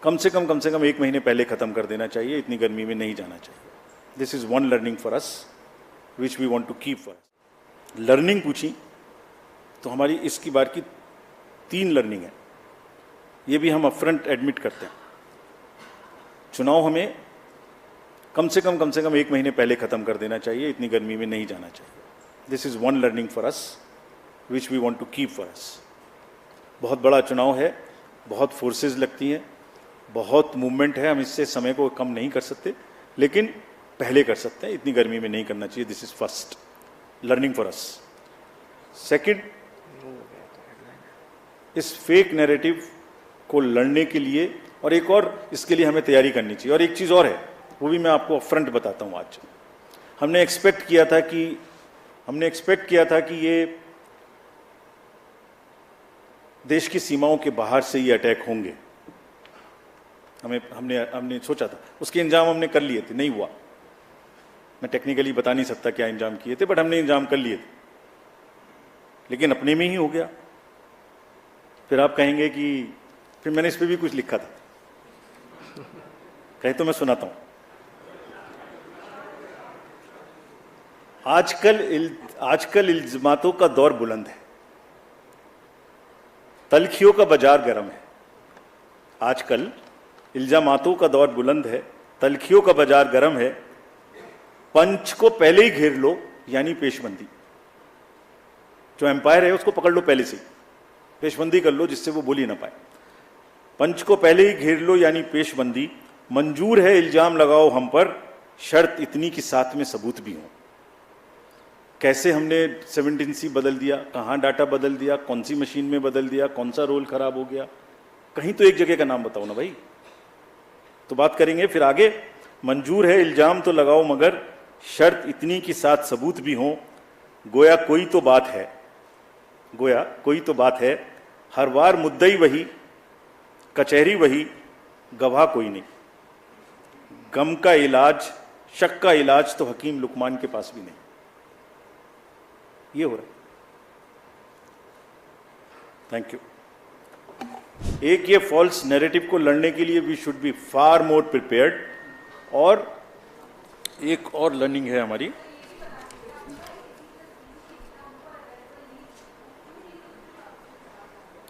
कम से कम 1 महीने पहले ख़त्म कर देना चाहिए, इतनी गर्मी में नहीं जाना चाहिए। This is one learning for us which we want to keep for us. Learning पूछी तो हमारी इसकी बार की 3 लर्निंग है, ये भी हम अपफ्रंट एडमिट करते हैं। चुनाव हमें कम से कम 1 महीने पहले ख़त्म कर देना चाहिए, इतनी गर्मी में नहीं जाना चाहिए। This is one learning for us which we want to keep for us. बहुत बड़ा चुनाव है, बहुत फोर्सेस लगती हैं, बहुत मूवमेंट है, हम इससे समय को कम नहीं कर सकते, लेकिन पहले कर सकते हैं, इतनी गर्मी में नहीं करना चाहिए। This is first learning for us. Second, इस फेक नैरेटिव को लड़ने के लिए और एक और इसके लिए हमें तैयारी करनी चाहिए। और एक चीज़ और है, वो भी मैं आपको अपफ्रंट बताता हूँ। आज हमने एक्सपेक्ट किया था कि ये देश की सीमाओं के बाहर से ये अटैक होंगे, हमने सोचा था, उसके इंतजाम हमने कर लिए थे, नहीं हुआ। मैं टेक्निकली बता नहीं सकता क्या इंतजाम किए थे, बट हमने इंतजाम कर लिए थे, लेकिन अपने में ही हो गया। फिर आप कहेंगे कि फिर मैंने इस पर भी कुछ लिखा था, कहे तो मैं सुनाता हूं। आजकल इल्जामातों का दौर बुलंद है, तलखियों का बाजार गर्म है। आजकल इल्जामातों का दौर बुलंद है, तलखियों का बाजार गर्म है। पंच को पहले ही घेर लो यानी पेशबंदी। जो एम्पायर है उसको पकड़ लो पहले से, पेशबंदी कर लो जिससे वो बोल ही ना पाए। पंच को पहले ही घेर लो यानी पेशबंदी। मंजूर है इल्जाम लगाओ हम पर, शर्त इतनी कि साथ में सबूत भी हो। कैसे हमने 17C बदल दिया, कहाँ डाटा बदल दिया, कौन सी मशीन में बदल दिया, कौन सा रोल खराब हो गया, कहीं तो एक जगह का नाम बताओ ना भाई, तो बात करेंगे। फिर आगे, मंजूर है इल्जाम तो लगाओ मगर शर्त इतनी कि साथ सबूत भी हो। गोया कोई तो बात है, हर बार मुद्दई वही, कचहरी वही, गवाह कोई नहीं। गम का इलाज, शक का इलाज तो हकीम लुकमान के पास भी नहीं। ये हो रहा है। Thank you. एक ये फॉल्स नैरेटिव को लड़ने के लिए we should be far more prepared. और एक और लर्निंग है हमारी,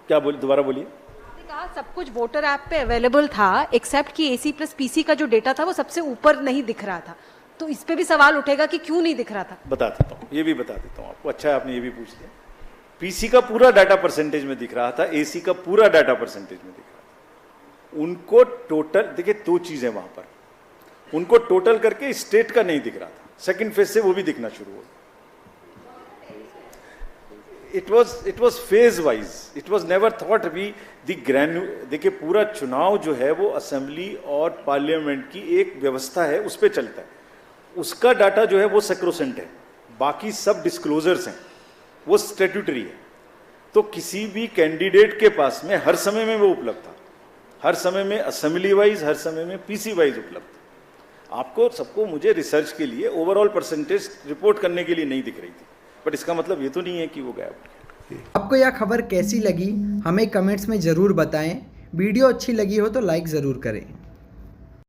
क्या दोबारा बोलिए। कहा सब कुछ वोटर ऐप पे अवेलेबल था एक्सेप्ट कि AC प्लस PC का जो डेटा था वो सबसे ऊपर नहीं दिख रहा था, तो इस पे भी सवाल उठेगा कि क्यों नहीं दिख रहा था। बता देता हूँ, ये भी बता देता हूँ आपको। अच्छा है आपने ये भी पूछ लिया। PC का पूरा डाटा परसेंटेज में दिख रहा था, AC का पूरा डाटा परसेंटेज में दिख रहा था। उनको टोटल, देखिए 2 चीजें वहां पर, उनको टोटल करके स्टेट का नहीं दिख रहा था, सेकंड फेज से वो भी दिखना शुरू हो। It was phase wise, it was never thought be the granule. देखिए पूरा चुनाव जो है वो असेंबली और पार्लियामेंट की एक व्यवस्था है, उस पर चलता है। उसका डाटा जो है वो सेक्रोसेंट है, बाकी सब डिस्क्लोजर्स हैं, वो स्टैट्यूटरी है। तो किसी भी कैंडिडेट के पास में हर समय में वो उपलब्ध था, हर समय में असेंबली वाइज, हर समय में PC वाइज उपलब्ध था। आपको सबको, मुझे रिसर्च के लिए ओवरऑल परसेंटेज रिपोर्ट करने के लिए नहीं दिख रही थी, बट इसका मतलब ये तो नहीं है कि वो गायब हो गया। आपको यह खबर कैसी लगी हमें कमेंट्स में ज़रूर बताएं। वीडियो अच्छी लगी हो तो लाइक ज़रूर करें।